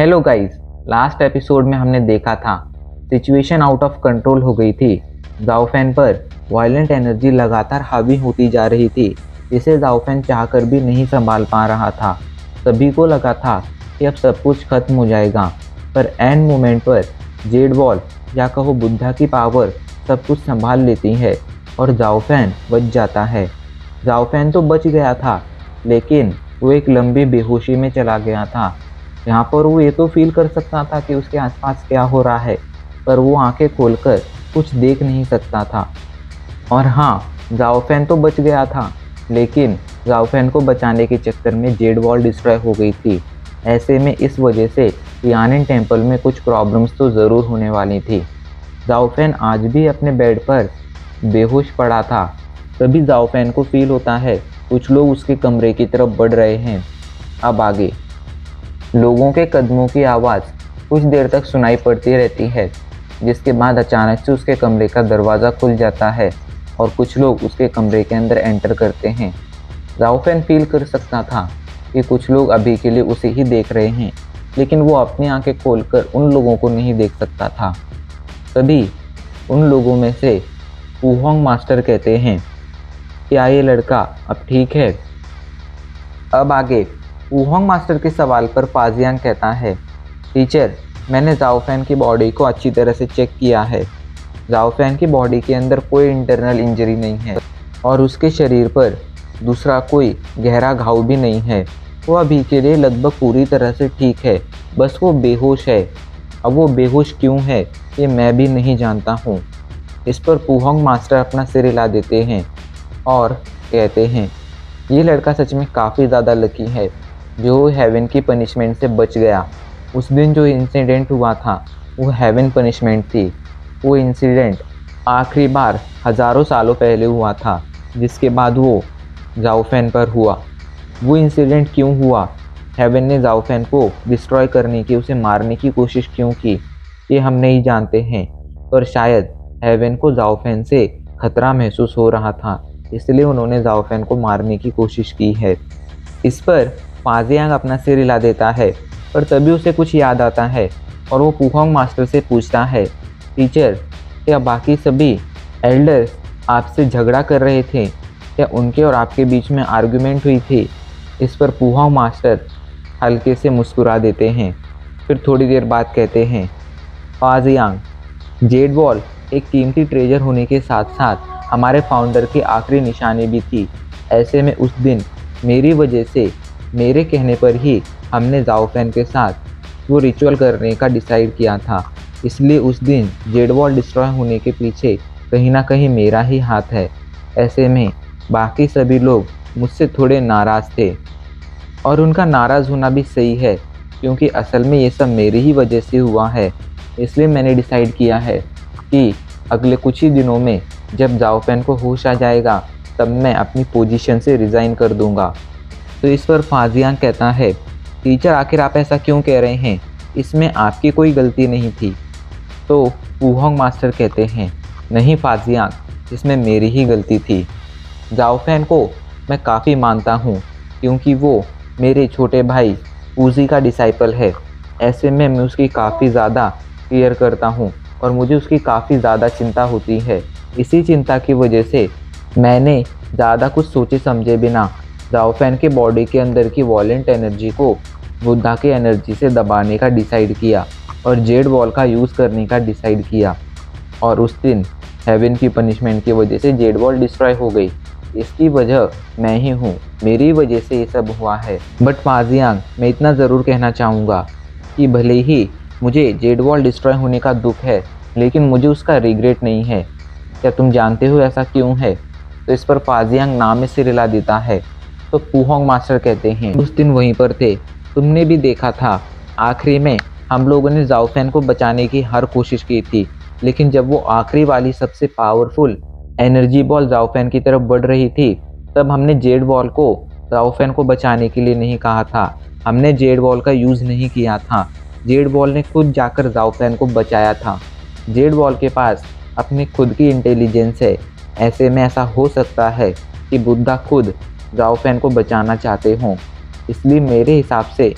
Hello guys. Last episode में हमने देखा था सिचुएशन आउट ऑफ कंट्रोल हो गई थी। जाओफैन पर वायलेंट एनर्जी लगातार हावी होती जा रही थी, जिसे जाओफैन चाहकर भी नहीं संभाल पा रहा था। सभी को लगा था कि अब सब कुछ खत्म हो जाएगा, पर एंड मोमेंट पर जेड वॉल या कहो बुद्धा की पावर सब कुछ संभाल लेती है और जाओफैन बच जाता है। जाओफैन तो बच गया था, लेकिन वो एक लंबी बेहोशी में चला गया था। यहाँ पर वो ये तो फील कर सकता था कि उसके आसपास क्या हो रहा है, पर वो आंखें खोलकर कुछ देख नहीं सकता था। और हाँ, जाओफैन तो बच गया था, लेकिन जाओफैन को बचाने के चक्कर में जेड वॉल डिस्ट्रॉय हो गई थी। ऐसे में इस वजह से यानिन टेम्पल में कुछ प्रॉब्लम्स तो ज़रूर होने वाली थी। जाओफैन आज भी अपने बेड पर बेहोश पड़ा था। तभी जाओफैन को फील होता है कुछ लोग उसके कमरे की तरफ बढ़ रहे हैं। अब आगे लोगों के कदमों की आवाज़ कुछ देर तक सुनाई पड़ती रहती है, जिसके बाद अचानक से उसके कमरे का दरवाज़ा खुल जाता है और कुछ लोग उसके कमरे के अंदर एंटर करते हैं। राउफेन फील कर सकता था कि कुछ लोग अभी के लिए उसे ही देख रहे हैं, लेकिन वो अपनी आंखें खोलकर उन लोगों को नहीं देख सकता था। तभी उन लोगों में से वूहोंग मास्टर कहते हैं, क्या ये लड़का अब ठीक है? अब आगे वूहोंग मास्टर के सवाल पर फाजियांग कहता है, टीचर, मैंने जाओफैन की बॉडी को अच्छी तरह से चेक किया है। जाओफैन की बॉडी के अंदर कोई इंटरनल इंजरी नहीं है और उसके शरीर पर दूसरा कोई गहरा घाव भी नहीं है। वो अभी के लिए लगभग पूरी तरह से ठीक है, बस वो बेहोश है। अब वो बेहोश क्यों है ये मैं भी नहीं जानता हूँ। इस पर वूहोंग मास्टर अपना सिर हिला देते हैं और कहते हैं, ये लड़का सच में काफ़ी ज़्यादा लकी है जो हेवन की पनिशमेंट से बच गया। उस दिन जो इंसिडेंट हुआ था वो हेवन पनिशमेंट थी। वो इंसिडेंट आखिरी बार हज़ारों सालों पहले हुआ था, जिसके बाद वो जाओफैन पर हुआ। वो इंसिडेंट क्यों हुआ, हेवन ने जाओफैन को डिस्ट्रॉय करने की, उसे मारने की कोशिश क्यों की, ये हम नहीं जानते हैं। पर शायद हेवन को जाओफैन से खतरा महसूस हो रहा था, इसलिए उन्होंने जाओफैन को मारने की कोशिश की है। इस पर फाजियांग अपना सिर हिला देता है, पर तभी उसे कुछ याद आता है और वो वूहोंग मास्टर से पूछता है, टीचर, क्या बाकी सभी एल्डर्स आपसे झगड़ा कर रहे थे? क्या उनके और आपके बीच में आर्गुमेंट हुई थी? इस पर वूहोंग मास्टर हल्के से मुस्कुरा देते हैं। फिर थोड़ी देर बाद कहते हैं, फाजियांग, जेड वॉल एक कीमती ट्रेजर होने के साथ साथ हमारे फाउंडर की आखिरी निशानी भी थी। ऐसे में उस दिन मेरी वजह से, मेरे कहने पर ही हमने जाओफैन के साथ वो रिचुअल करने का डिसाइड किया था। इसलिए उस दिन जेड वॉल डिस्ट्रॉय होने के पीछे कहीं ना कहीं मेरा ही हाथ है। ऐसे में बाकी सभी लोग मुझसे थोड़े नाराज़ थे और उनका नाराज़ होना भी सही है, क्योंकि असल में ये सब मेरी ही वजह से हुआ है। इसलिए मैंने डिसाइड किया है कि अगले कुछ ही दिनों में जब जाओफैन को होश आ जाएगा तब मैं अपनी पोजीशन से रिज़ाइन कर दूंगा। तो इस पर फाजियांग कहता है, टीचर, आखिर आप ऐसा क्यों कह रहे हैं? इसमें आपकी कोई गलती नहीं थी। तो वूहोंग मास्टर कहते हैं, नहीं फाजियांग, इसमें मेरी ही गलती थी। जाओफैन को मैं काफ़ी मानता हूँ, क्योंकि वो मेरे छोटे भाई पूजी का डिसाइपल है। ऐसे में मैं उसकी काफ़ी ज़्यादा केयर करता हूँ और मुझे उसकी काफ़ी ज़्यादा चिंता होती है। इसी चिंता की वजह से मैंने ज़्यादा कुछ सोचे समझे बिना जाओफैन के बॉडी के अंदर की वॉलेंट एनर्जी को बुद्धा की एनर्जी से दबाने का डिसाइड किया और जेड वॉल का यूज़ करने का डिसाइड किया। और उस दिन हेवन की पनिशमेंट की वजह से जेड वॉल डिस्ट्रॉय हो गई। इसकी वजह मैं ही हूँ, मेरी वजह से ये सब हुआ है। बट फाजियांग, मैं इतना ज़रूर कहना चाहूँगा कि भले ही मुझे जेड वॉल डिस्ट्रॉय होने का दुख है, लेकिन मुझे उसका रिग्रेट नहीं है। क्या तुम जानते हो ऐसा क्यों है? तो इस पर फाजियांग नाम में सिर हिला देता है। तो वूहोंग मास्टर कहते हैं, उस दिन वहीं पर थे, तुमने भी देखा था। आखिरी में हम लोगों ने जाओफैन को बचाने की हर कोशिश की थी, लेकिन जब वो आखिरी वाली सबसे पावरफुल एनर्जी बॉल जाओफैन की तरफ बढ़ रही थी, तब हमने जेड वॉल को जाओफैन को बचाने के लिए नहीं कहा था। हमने जेड वॉल का यूज़ नहीं किया था। जेड वॉल ने खुद जाकर जाओफैन को बचाया था। जेड वॉल के पास अपनी खुद की इंटेलिजेंस है। ऐसे में ऐसा हो सकता है कि बुद्धा खुद जाओफैन को बचाना चाहते हों। इसलिए मेरे हिसाब से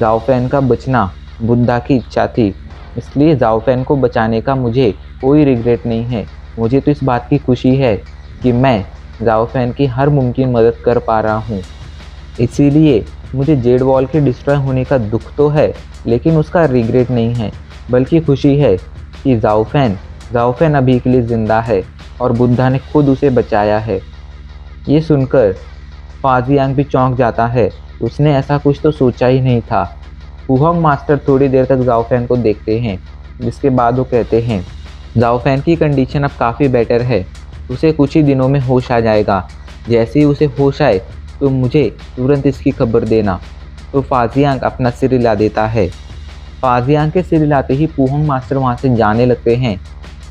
जाओफैन का बचना बुद्धा की इच्छा थी, इसलिए जाओफेन को बचाने का मुझे कोई रिग्रेट नहीं है। मुझे तो इस बात की खुशी है कि मैं जाओफेन की हर मुमकिन मदद कर पा रहा हूँ। इसीलिए मुझे जेड वॉल के डिस्ट्रॉय होने का दुख तो है, लेकिन उसका रिग्रेट नहीं है, बल्कि खुशी है कि जाओफेन अभी के लिए ज़िंदा है और बुद्धा ने खुद उसे बचाया है। ये सुनकर फाजियांग भी चौंक जाता है। उसने ऐसा कुछ तो सोचा ही नहीं था। वुहोंग मास्टर थोड़ी देर तक जाओफेन को देखते हैं, जिसके बाद वो कहते हैं, जाओफेन की कंडीशन अब काफ़ी बेटर है। उसे कुछ ही दिनों में होश आ जाएगा। जैसे ही उसे होश आए तो मुझे तुरंत इसकी खबर देना। तो फाजियांग अपना सिर हिला देता है। फाजियांग के सिर हिलाते ही वुहोंग मास्टर वहाँ से जाने लगते हैं।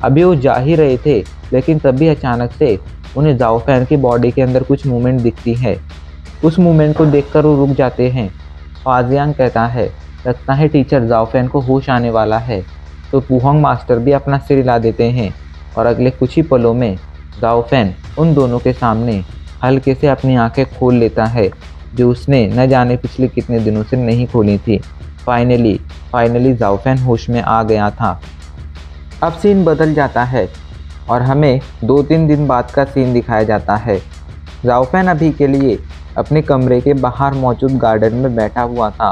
अभी वो जा ही रहे थे, लेकिन तभी अचानक से उन्हें जाओफेन की बॉडी के अंदर कुछ मूवमेंट दिखती है। उस मूवमेंट को देखकर वो रुक जाते हैं। फाजियांग कहता है, लगता है टीचर जाओफेन को होश आने वाला है। तो वुहोंग मास्टर भी अपना सिर हिला देते हैं और अगले कुछ ही पलों में जाओफेन उन दोनों के सामने हल्के से अपनी आंखें खोल लेता है, जो उसने न जाने पिछले कितने दिनों से नहीं खोली थी। फाइनली जाओफेन होश में आ गया था। अब सीन बदल जाता है और हमें 2-3 दिन बाद का सीन दिखाया जाता है। जाओफेन अभी के लिए अपने कमरे के बाहर मौजूद गार्डन में बैठा हुआ था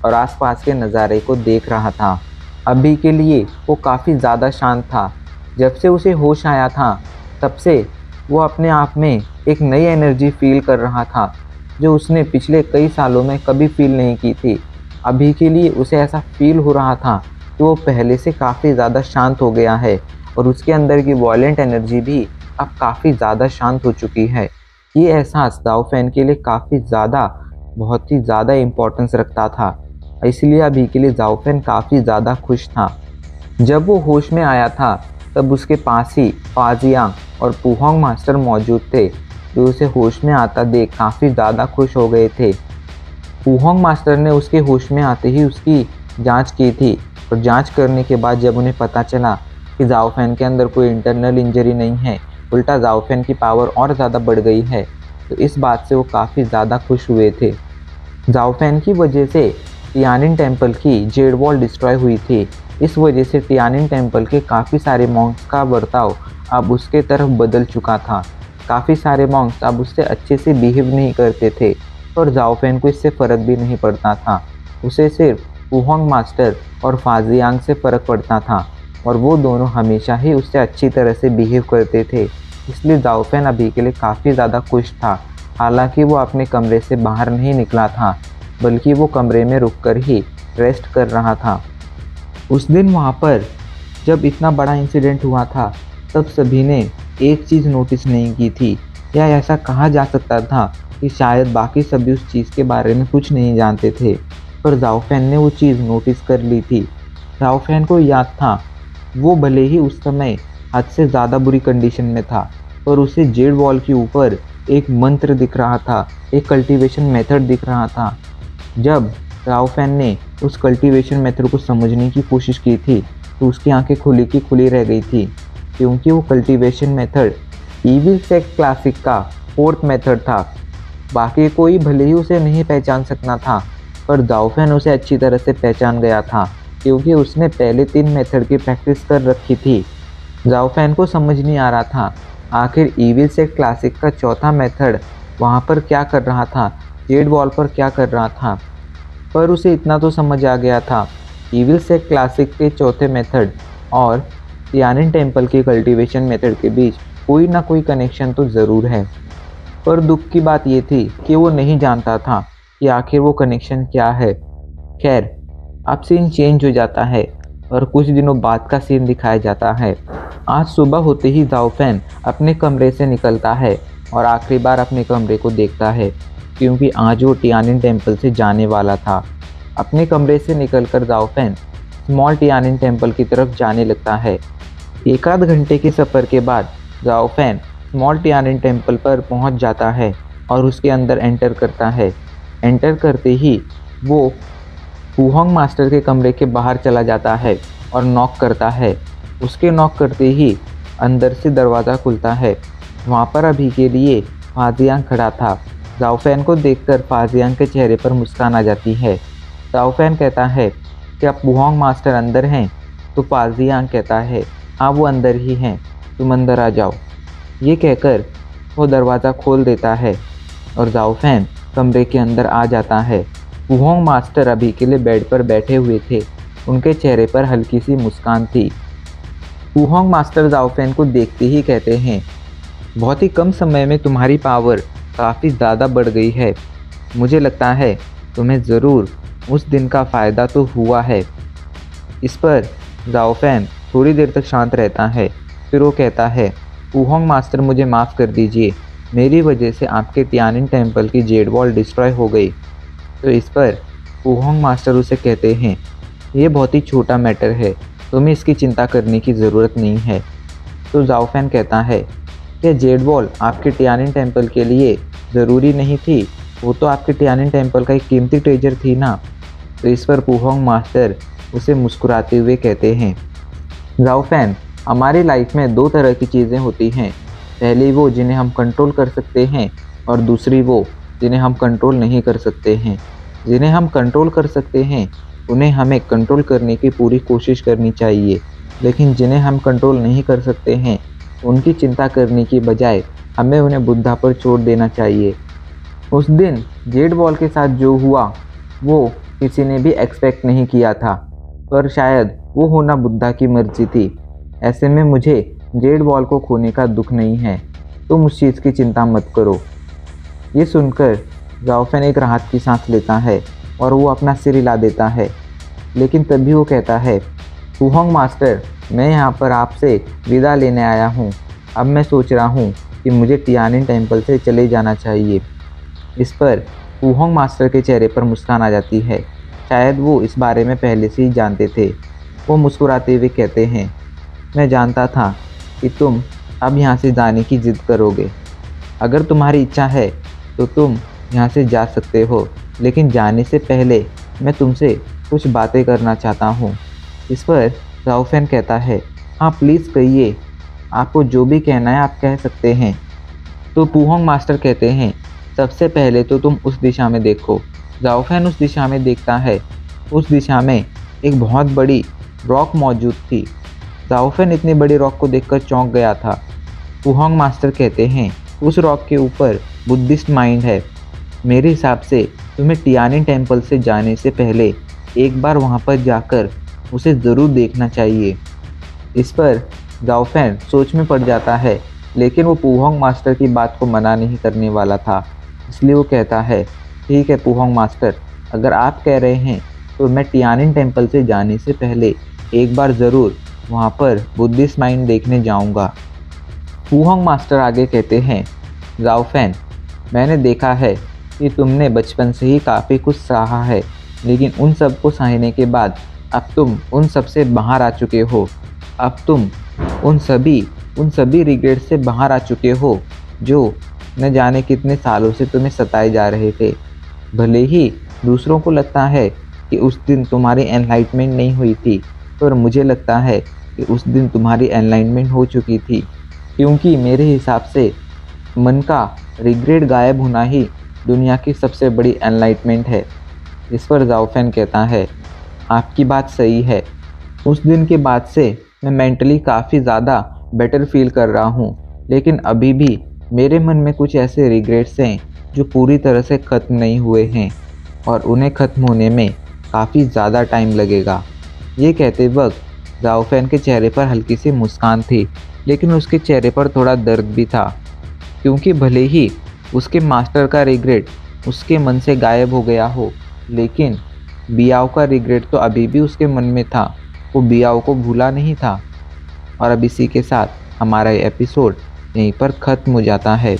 और आसपास के नज़ारे को देख रहा था। अभी के लिए वो काफ़ी ज़्यादा शांत था। जब से उसे होश आया था, तब से वो अपने आप में एक नई एनर्जी फील कर रहा था, जो उसने पिछले कई सालों में कभी फील नहीं की थी। अभी के लिए उसे ऐसा फील हो रहा था कि वो पहले से काफ़ी ज़्यादा शांत हो गया है और उसके अंदर की वॉयलेंट एनर्जी भी अब काफ़ी ज़्यादा शांत हो चुकी है। ये एहसास जाओफेन के लिए काफ़ी ज़्यादा, बहुत ही ज़्यादा इम्पोर्टेंस रखता था। इसलिए अभी के लिए जाओफेन काफ़ी ज़्यादा खुश था। जब वो होश में आया था, तब उसके पास ही फाजियांग और वुहोंग मास्टर मौजूद थे, जो उसे होश में आता देख काफ़ी ज़्यादा खुश हो गए थे। वुहोंग मास्टर ने उसके होश में आते ही उसकी जांच की थी और जांच करने के बाद जब उन्हें पता चला कि जाओफेन के अंदर कोई इंटरनल इंजरी नहीं है, उल्टा जाओफेन की पावर और ज़्यादा बढ़ गई है, तो इस बात से वो काफ़ी ज़्यादा खुश हुए थे। जाओफेन की वजह से टियानिन टेम्पल की जेड वॉल डिस्ट्रॉय हुई थी। इस वजह से टियानिन टेम्पल के काफ़ी सारे मॉन्क्स का बर्ताव अब उसके तरफ बदल चुका था। काफ़ी सारे मॉन्क्स अब उससे अच्छे से बिहेव नहीं करते थे और जाओफेन को इससे फ़र्क भी नहीं पड़ता था। उसे सिर्फ वुहोंग मास्टर और फाजियांग से फ़र्क पड़ता था और वो दोनों हमेशा ही उससे अच्छी तरह से बिहेव करते थे। इसलिए जाओफेन अभी के लिए काफ़ी ज़्यादा खुश था। हालांकि वो अपने कमरे से बाहर नहीं निकला था, बल्कि वो कमरे में रुककर ही रेस्ट कर रहा था। उस दिन वहाँ पर जब इतना बड़ा इंसिडेंट हुआ था, तब सभी ने एक चीज़ नोटिस नहीं की थी, या ऐसा कहा जा सकता था कि शायद बाकी सभी उस चीज़ के बारे में कुछ नहीं जानते थे, पर जाओफेन ने वो चीज़ नोटिस कर ली थी। जाओफेन को याद था, वो भले ही उस समय हद से ज़्यादा बुरी कंडीशन में था, पर उसे जेड वॉल के ऊपर एक मंत्र दिख रहा था, एक कल्टीवेशन मेथड दिख रहा था। जब जाओफेन ने उस कल्टीवेशन मेथड को समझने की कोशिश की थी, तो उसकी आंखें खुली की खुली रह गई थी, क्योंकि वो cultivation method evil sect classic का 4th मेथड था। बाकी कोई भले ही उसे नहीं पहचान सकना था, पर जाओफेन उसे अच्छी तरह से पहचान गया था, क्योंकि उसने पहले 3 मेथड की प्रैक्टिस कर रखी थी। जाओफेन को समझ नहीं आ रहा था आखिर ईविल सेक्ट क्लासिक का 4था मेथड वहाँ पर क्या कर रहा था, जेड वॉल पर क्या कर रहा था। पर उसे इतना तो समझ आ गया था, ईविल सेक्ट क्लासिक के 4थे मेथड और टियानिन टेम्पल के कल्टीवेशन मेथड के बीच कोई ना कोई कनेक्शन तो ज़रूर है। पर दुख की बात ये थी कि वो नहीं जानता था कि आखिर वो कनेक्शन क्या है। खैर, अब सीन चेंज हो जाता है और कुछ दिनों बाद का सीन दिखाया जाता है। आज सुबह होते ही जाओफेन अपने कमरे से निकलता है और आखिरी बार अपने कमरे को देखता है, क्योंकि आज वो टियानिन टेम्पल से जाने वाला था। अपने कमरे से निकलकर जाओफेन स्मॉल टियानिन टेम्पल की तरफ जाने लगता है। एक आध घंटे के सफ़र के बाद जाओफेन स्मॉल टियानिन टेम्पल पर पहुंच जाता है और उसके अंदर एंटर करता है। एंटर करते ही वो वुहोंग मास्टर के कमरे के बाहर चला जाता है और नॉक करता है। उसके नॉक करते ही अंदर से दरवाज़ा खुलता है। वहाँ पर अभी के लिए फाजियांग खड़ा था। जाओफेन को देखकर फाजियांग के चेहरे पर मुस्कान आ जाती है। जाओफेन कहता है, क्या पुहोंग मास्टर अंदर हैं? तो पाजियांग कहता है, हाँ वो अंदर ही हैं, तुम अंदर आ जाओ। ये कहकर वो दरवाज़ा खोल देता है और जाओफैन कमरे के अंदर आ जाता है। पुहोंग मास्टर अभी के लिए बेड पर बैठे हुए थे। उनके चेहरे पर हल्की सी मुस्कान थी। पुहोंग मास्टर जाओफैन को देखते ही कहते हैं, बहुत ही कम समय में तुम्हारी पावर काफ़ी ज़्यादा बढ़ गई है। मुझे लगता है तुम्हें ज़रूर उस दिन का फ़ायदा तो हुआ है। इस पर जाओफैन थोड़ी देर तक शांत रहता है। फिर वो कहता है, पुहोंग मास्टर मुझे माफ़ कर दीजिए, मेरी वजह से आपके टियानिन टेम्पल की जेड वॉल डिस्ट्रॉय हो गई। तो इस पर पुहोंग मास्टर उसे कहते हैं, ये बहुत ही छोटा मैटर है, तुम्हें इसकी चिंता करने की ज़रूरत नहीं है। तो जाओफैन कहता है, क्या जेड वॉल आपके टियानिन टेम्पल के लिए ज़रूरी नहीं थी? वो तो आपके टियानिन टेम्पल का एक कीमती ट्रेजर थी ना। तो इस पर पुहोंग मास्टर उसे मुस्कुराते हुए कहते हैं, जाओफैन, हमारी लाइफ में दो तरह की चीज़ें होती हैं। पहली वो जिन्हें हम कंट्रोल कर सकते हैं और दूसरी वो जिन्हें हम कंट्रोल नहीं कर सकते हैं। जिन्हें हम कंट्रोल कर सकते हैं उन्हें हमें कंट्रोल करने की पूरी कोशिश करनी चाहिए, लेकिन जिन्हें हम कंट्रोल नहीं कर सकते हैं उनकी चिंता करने की बजाय हमें उन्हें बुद्धा पर छोड़ देना चाहिए। उस दिन जेड वॉल के साथ जो हुआ वो किसी ने भी एक्सपेक्ट नहीं किया था, पर शायद वो होना बुद्धा की मर्जी थी। ऐसे में मुझे जेड वॉल को खोने का दुख नहीं है, तुम उस चीज़ की चिंता मत करो। ये सुनकर जाओफैन एक राहत की सांस लेता है और वो अपना सिर हिला देता है। लेकिन तभी वो कहता है, पुहोंग मास्टर, मैं यहाँ पर आपसे विदा लेने आया हूँ। अब मैं सोच रहा हूँ कि मुझे टियानिन टेम्पल से चले जाना चाहिए। इस पर पुहोंग मास्टर के चेहरे पर मुस्कान आ जाती है। शायद वो इस बारे में पहले से ही जानते थे। वो मुस्कुराते हुए कहते हैं, मैं जानता था कि तुम अब यहाँ से जाने की ज़िद करोगे। अगर तुम्हारी इच्छा है तो तुम यहाँ से जा सकते हो, लेकिन जाने से पहले मैं तुमसे कुछ बातें करना चाहता हूँ। इस पर जाओफैन कहता है, हाँ प्लीज़ कहिए, आपको जो भी कहना है आप कह सकते हैं। तो पुहोंग मास्टर कहते हैं, सबसे पहले तो तुम उस दिशा में देखो। जाओफैन उस दिशा में देखता है। उस दिशा में एक बहुत बड़ी रॉक मौजूद थी। जाओफैन इतनी बड़ी रॉक को देखकर चौंक गया था। पुहोंग मास्टर कहते हैं, उस रॉक के ऊपर बुद्धिस्ट माइंड है। मेरे हिसाब से तुम्हें टियानिन टेम्पल से जाने से पहले एक बार वहाँ पर जाकर उसे ज़रूर देखना चाहिए। इस पर जाओफैन सोच में पड़ जाता है, लेकिन वो पुहोंग मास्टर की बात को मना नहीं करने वाला था। इसलिए वो कहता है, ठीक है पुहोंग मास्टर, अगर आप कह रहे हैं तो मैं टियानिन टेम्पल से जाने से पहले एक बार ज़रूर वहाँ पर बुद्धिस्ट माइंड देखने जाऊँगा। पुहोंग मास्टर आगे कहते हैं, जाओफैन, मैंने देखा है कि तुमने बचपन से ही काफ़ी कुछ सहा है, लेकिन उन सब को सहने के बाद अब तुम उन सब से बाहर आ चुके हो। अब तुम उन सभी रिग्रेट से बाहर आ चुके हो जो न जाने कितने सालों से तुम्हें सताए जा रहे थे। भले ही दूसरों को लगता है कि उस दिन तुम्हारी एनलाइटमेंट नहीं हुई थी, पर मुझे लगता है कि उस दिन तुम्हारी एनलाइटमेंट हो चुकी थी, क्योंकि मेरे हिसाब से मन का रिग्रेट गायब होना ही दुनिया की सबसे बड़ी एनलाइटमेंट है। इस पर जाओफैन कहता है, आपकी बात सही है। उस दिन के बाद से मैं मेंटली काफ़ी ज़्यादा बेटर फील कर रहा हूँ, लेकिन अभी भी मेरे मन में कुछ ऐसे रिग्रेट्स हैं जो पूरी तरह से ख़त्म नहीं हुए हैं और उन्हें ख़त्म होने में काफ़ी ज़्यादा टाइम लगेगा। ये कहते वक्त जाओफैन के चेहरे पर हल्की सी मुस्कान थी, लेकिन उसके चेहरे पर थोड़ा दर्द भी था, क्योंकि भले ही उसके मास्टर का रिग्रेट उसके मन से गायब हो गया हो, लेकिन बियाओ का रिग्रेट तो अभी भी उसके मन में था। वो बियाओ को भूला नहीं था। और अब इसी के साथ हमारा ये एपिसोड यहीं पर ख़त्म हो जाता है।